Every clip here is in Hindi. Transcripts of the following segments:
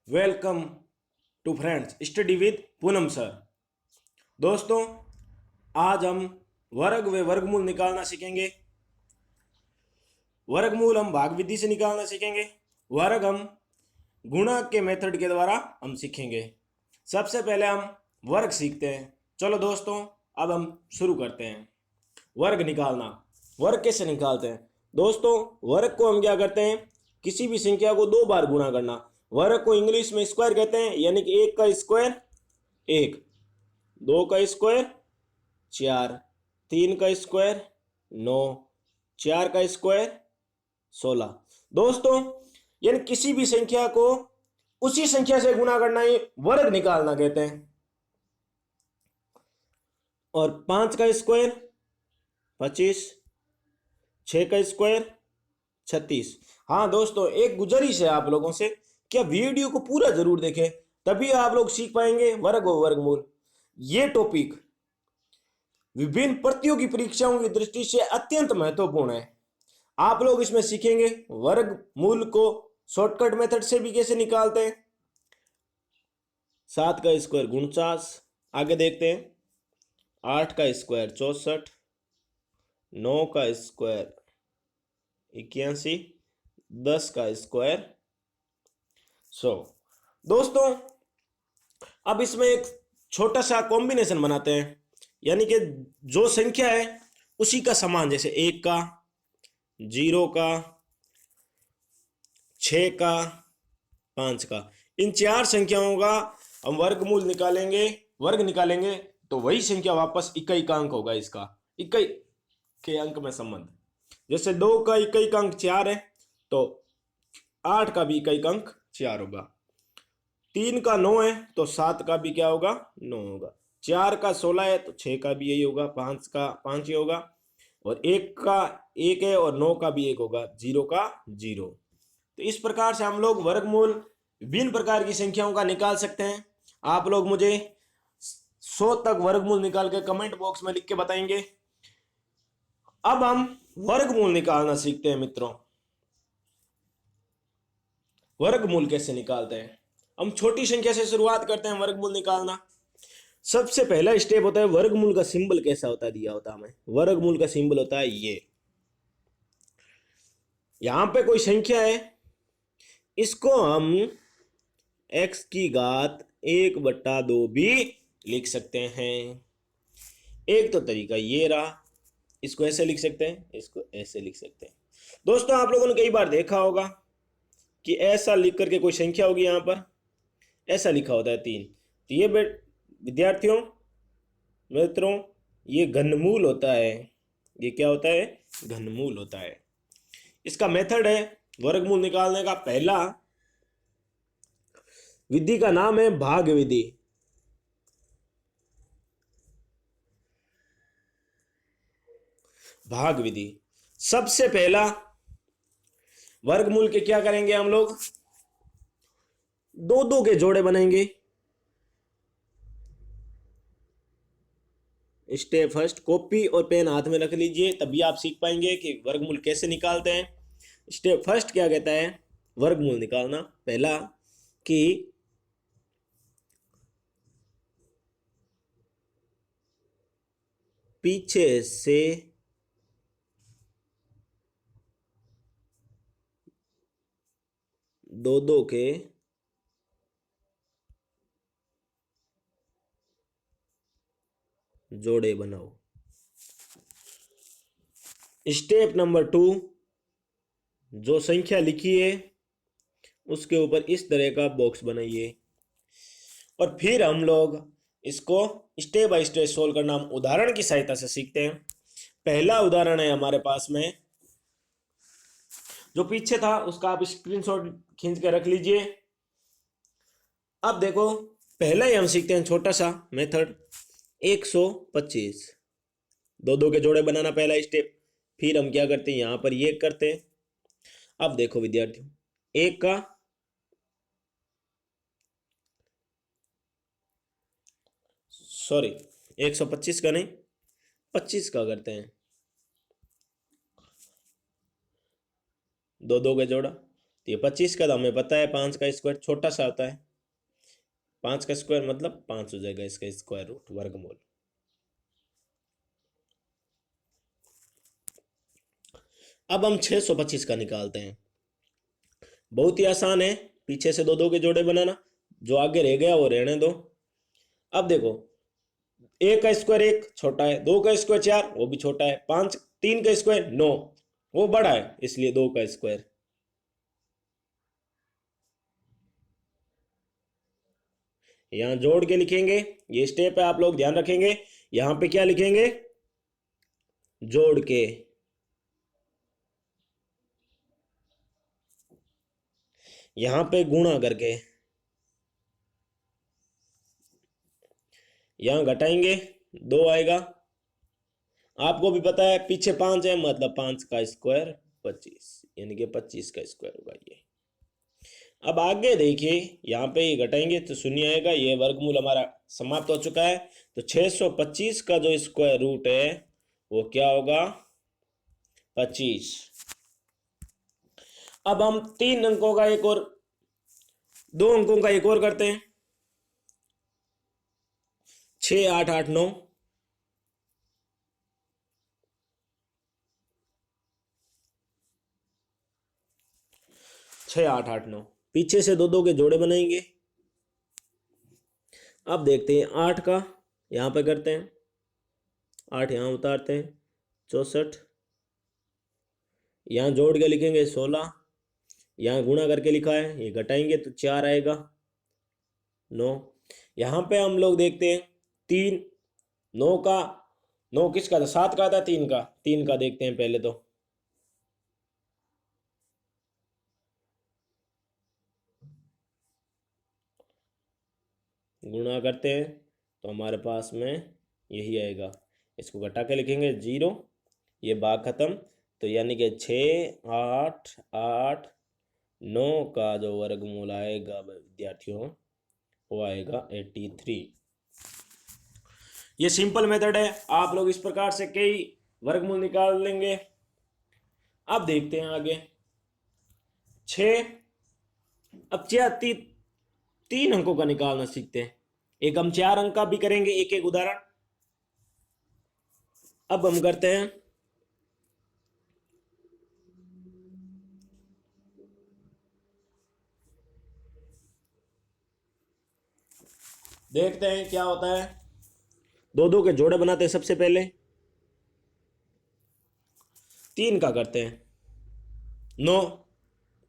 Welcome to friends study with Poonam sir. दोस्तों, आज हम वर्ग व वर्गमूल निकालना सीखेंगे। वर्गमूल हम भाग विधि से निकालना सीखेंगे। वर्ग हम गुणा के मेथड के द्वारा हम सीखेंगे। सबसे पहले हम वर्ग सीखते हैं। चलो दोस्तों, अब हम शुरू करते हैं। वर्ग निकालना। वर्ग कैसे निकालते हैं दोस्तों? वर्ग को हम क्या करते हैं, किसी भी संख्या को दो बार गुणा करना। वर्ग को इंग्लिश में स्क्वायर कहते हैं, यानी कि एक का स्क्वायर एक, दो का स्क्वायर चार, तीन का स्क्वायर नौ, चार का स्क्वायर 16। दोस्तों, यानी किसी भी संख्या को उसी संख्या से गुणा करना ही वर्ग निकालना कहते हैं। और पांच का स्क्वायर 25, छह का स्क्वायर 36। हाँ दोस्तों, एक गुजारिश है आप लोगों से, क्या वीडियो को पूरा जरूर देखें, तभी आप लोग सीख पाएंगे वर्ग और वर्गमूल। ये टॉपिक विभिन्न प्रतियोगी परीक्षाओं की दृष्टि से अत्यंत महत्वपूर्ण है। आप लोग इसमें सीखेंगे वर्गमूल को शॉर्टकट मेथड से भी कैसे निकालते हैं। 7 का स्क्वायर 49, आगे देखते हैं। 8 का स्क्वायर 64, 9 का स्क्वायर 81, 10 का स्क्वायर 100। दोस्तों, अब इसमें एक छोटा सा कॉम्बिनेशन बनाते हैं, यानी कि जो संख्या है उसी का समान, जैसे 1 का, 0 का, 6 का, 5 का, इन चार संख्याओं का हम वर्गमूल निकालेंगे, वर्ग निकालेंगे, तो वही संख्या वापस इकाई का अंक होगा। इसका इकाई के अंक में संबंध, जैसे 2 का इकाई का अंक 4 है तो 8 का भी इकाई का अंक 4 होगा। 3 का 9 है तो 7 का भी क्या होगा, 9 होगा। 4 का 16 है तो 6 का भी यही होगा, 5 का 5 ही होगा। और 1 का 1 है और 9 का भी 1 होगा, 0 का 0। तो इस प्रकार से हम लोग वर्गमूल विभिन्न प्रकार की संख्याओं का निकाल सकते हैं। आप लोग मुझे 100 तक वर्गमूल निकाल के कमेंट बॉक्स में लिख के बताएंगे। अब हम वर्गमूल निकालना सीखते हैं मित्रों। वर्गमूल कैसे निकालते हैं, हम छोटी संख्या से शुरुआत करते हैं वर्गमूल निकालना। सबसे पहला स्टेप होता है वर्गमूल का सिंबल कैसा होता है, दिया होता है हमें। वर्गमूल का सिंबल होता है ये। यहां पे कोई संख्या है, इसको हम x की घात 1/2 भी लिख सकते हैं। एक तो तरीका ये रहा, इसको ऐसे लिख सकते हैं, इसको ऐसे लिख सकते हैं। दोस्तों, आप लोगों ने कई बार देखा होगा कि ऐसा लिख करके कोई संख्या होगी, यहां पर ऐसा लिखा होता है 3। तो ये विद्यार्थियों मित्रों, ये घनमूल होता है। ये क्या होता है, घनमूल होता है। इसका मेथड है वर्गमूल निकालने का, पहला विधि का नाम है भाग विधि। भाग विधि। सबसे पहला वर्गमूल के क्या करेंगे, हम लोग दो दो के जोड़े बनाएंगे। स्टेप फर्स्ट, कॉपी और पेन हाथ में रख लीजिए, तभी आप सीख पाएंगे कि वर्गमूल कैसे निकालते हैं। स्टेप फर्स्ट क्या कहता है वर्गमूल निकालना, पहला कि पीछे से दो दो के जोड़े बनाओ। स्टेप नंबर 2, जो संख्या लिखी है उसके ऊपर इस तरह का बॉक्स बनाइए। और फिर हम लोग इसको स्टेप बाय स्टेप सोल्व करना हम उदाहरण की सहायता से सीखते हैं। पहला उदाहरण है हमारे पास में, जो पीछे था उसका आप स्क्रीनशॉट खींच के रख लीजिए। अब देखो, पहला ही हम सीखते हैं छोटा सा मेथड, 125। दो दो के जोड़े बनाना पहला स्टेप। फिर हम क्या करते हैं, यहां पर ये करते हैं। अब देखो विद्यार्थियों, एक का सॉरी 125 का नहीं, 25 का करते हैं। दो दो का जोड़ा, तो ये 25 का, तो हमें पता है 5 का स्क्वायर छोटा सा होता है, 5 का स्क्वायर मतलब 5 हो जाएगा इसका स्क्वायर रूट, वर्गमूल। अब हम 625 का निकालते हैं। बहुत ही आसान है, पीछे से दो दो के जोड़े बनाना, जो आगे रह गया वो रहने दो। अब देखो, एक का स्क्वायर एक छोटा है, दो का स्क्वायर चार वो भी छोटा है, पांच, तीन का स्क्वायर नौ वो बड़ा है, इसलिए दो का स्क्वायर। यहां जोड़ के लिखेंगे, ये स्टेप है, आप लोग ध्यान रखेंगे। यहां पे क्या लिखेंगे? जोड़ के। यहां पे गुणा करके। यहां घटाएंगे, दो आएगा। आपको भी पता है पीछे पांच है, मतलब 5 का स्क्वायर 25, यानी कि 25 का स्क्वायर होगा ये। अब आगे देखिए, यहाँ पे ये घटाएंगे तो शून्य आएगा, ये वर्गमूल हमारा समाप्त हो चुका है। तो 625 का जो स्क्वायर रूट है वो क्या होगा? 25। अब हम 3 अंकों का एक और, 2 अंकों का एक और करते हैं। 6 8 8 9, 6 8 8 9, पीछे से दो दो के जोड़े बनाएंगे। अब देखते हैं 8 का, यहाँ पे करते हैं, 8 यहाँ उतारते हैं, 64, यहाँ जोड़ के लिखेंगे 16, यहाँ गुणा करके लिखा है, ये घटाएंगे तो 4 आएगा, 9। यहाँ पे हम लोग देखते हैं 3, 9 का, 9 किसका था? 7 का था, 3 का, 3 का देखते हैं पहले तो। गुणा करते हैं तो हमारे पास में यही आएगा, इसको घटा के लिखेंगे 0, ये भाग खत्म। तो यानी कि 6 8 8 9 का जो वर्गमूल आएगा विद्यार्थियों, वो आएगा 83। ये सिंपल मेथड है, आप लोग इस प्रकार से कई वर्गमूल निकाल लेंगे। अब देखते हैं आगे 6, अब तीन अंकों का निकालना सीखते हैं। एक हम 4 अंक का भी करेंगे, एक एक उदाहरण। अब हम करते हैं देखते हैं क्या होता है। दो दो के जोड़े बनाते हैं सबसे पहले, 3 का करते हैं 9,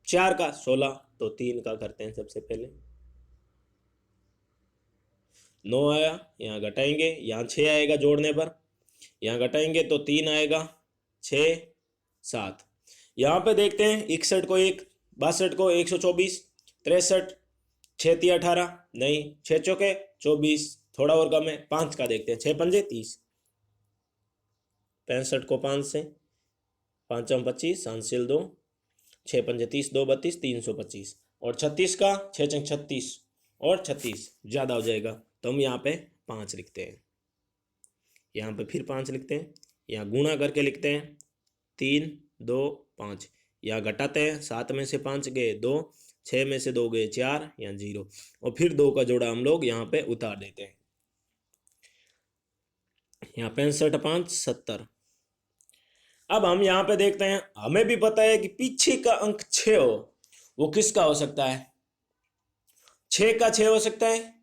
4 का 16, तो 3 का करते हैं सबसे पहले। 9 आया, यहाँ घटाएंगे, यहाँ 6 आएगा जोड़ने पर, यहाँ घटाएंगे तो 3 आएगा, 6 7। यहाँ पे देखते हैं 61 को 1, 62 को 124, 63, 6 3 18, नहीं 6 चौके 24, थोड़ा और कम है। 5 का देखते हैं, 6 पंजे 30, 65 को 5 से, 5 25, हासिल 2, 6 पंजे 30, 2 32, 325। और 36 का, 6 चंग 36 और 36 ज़्यादा हो जाएगा, तो हम यहाँ पे 5 लिखते हैं। यहाँ पे फिर 5 लिखते हैं, यहाँ गुणा करके लिखते हैं 3 2 5, यहाँ घटाते हैं, 7 में से 5 गए 2, 6 में से 2 गए 4, यहाँ 0, और फिर 2 का जोड़ा हम लोग यहाँ पे उतार देते हैं। यहाँ 65 5 70। अब हम यहाँ पे देखते हैं, हमें भी पता है कि पीछे का अंक 6 हो, वो किसका हो सकता है? 6 का 6 हो सकता है।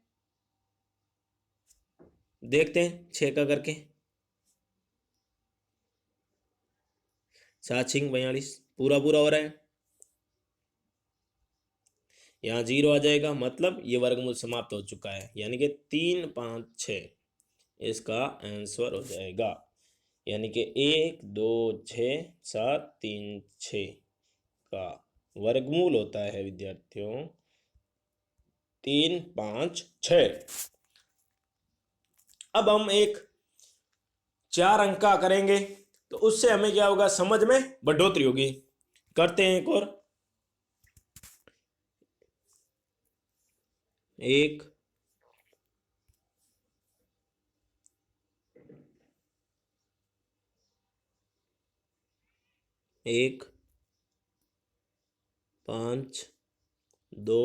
देखते हैं 6 का करके, 7 6 42, पूरा पूरा हो रहा है। यहाँ 0 आ जाएगा, मतलब ये वर्गमूल समाप्त हो चुका है, यानी कि 3 5 6 इसका आंसर हो जाएगा। यानी कि 1 2 6 7 3 6 का वर्गमूल होता है विद्यार्थियों 3 5 6। अब हम एक 4 अंक का करेंगे, तो उससे हमें क्या होगा? समझ में बढ़ोतरी होगी। करते हैं एक और, 1 1 5 2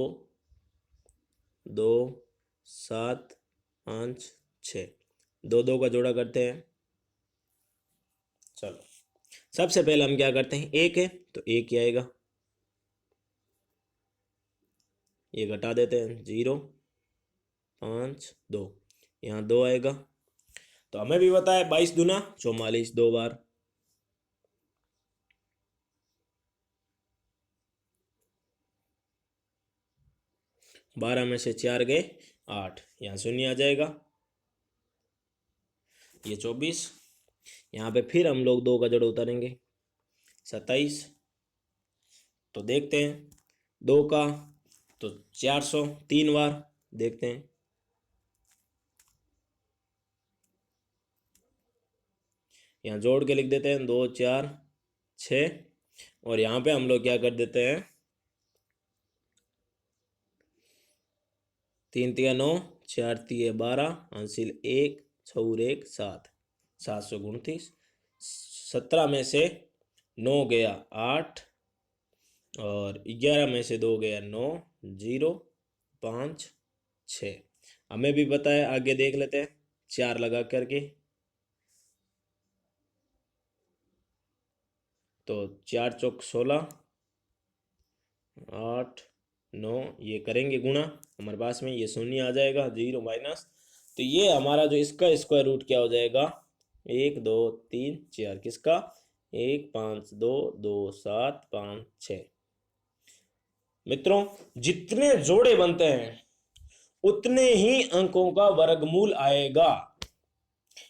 2 7 5 6, 2 का जोड़ा करते हैं। चलो सबसे पहले हम क्या करते हैं, एक है तो एक ही आएगा, ये घटा देते हैं 0 5 2, यहाँ 2 आएगा। तो हमें भी पता है 22 दूना 44, 2 बार। बारह में से 4 गए 8, यहाँ शून्य आ जाएगा, ये 24। यहाँ पे फिर हम लोग 2 का जोड़ उतारेंगे 27। तो देखते हैं 2 का तो 400, 3 बार देखते हैं। यहाँ जोड़ के लिख देते हैं 2 4 6, और यहाँ पे हम लोग क्या कर देते हैं 3 3 9, 4 3 12, हासिल 1 6 1 7, 729। 17 में से 9 गया 8, और 11 में से 2 गया 9, 0 5 6। हमें भी पता है, आगे देख लेते हैं 4 लगा करके। तो 4 चौक 16, 8 9, ये करेंगे गुणा हमारे पास में, ये शून्य आ जाएगा 0 माइनस। तो ये हमारा जो इसका स्क्वायर रूट क्या हो जाएगा 1 2 3 4, किसका 1 5 2 2 7 5 6। मित्रों जितने जोड़े बनते हैं उतने ही अंकों का वर्गमूल आएगा,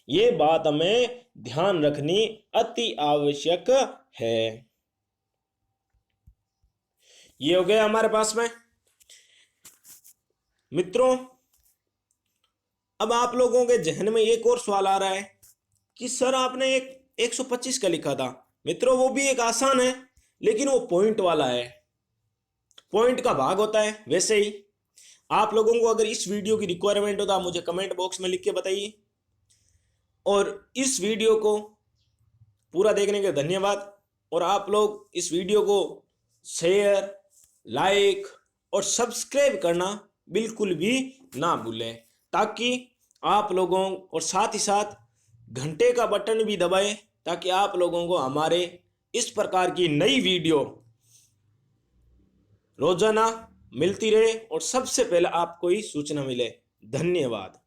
ये बात हमें ध्यान रखनी अति आवश्यक है। ये हो गया हमारे पास में। मित्रों अब आप लोगों के जहन में एक और सवाल आ रहा है कि सर आपने एक 125 का लिखा था। मित्रों वो भी एक आसान है, लेकिन वो पॉइंट वाला है, पॉइंट का भाग होता है। वैसे ही आप लोगों को अगर इस वीडियो की रिक्वायरमेंट हो तो आप मुझे कमेंट बॉक्स में लिख के बताइए। और इस वीडियो को पूरा देखने के धन्यवाद। और आप लोग इस वीडियो को शेयर, लाइक और सब्सक्राइब करना बिल्कुल भी ना भूलें, ताकि आप लोगों, और साथ ही साथ घंटे का बटन भी दबाएं, ताकि आप लोगों को हमारे इस प्रकार की नई वीडियो रोजाना मिलती रहे और सबसे पहले आपको ही सूचना मिले। धन्यवाद।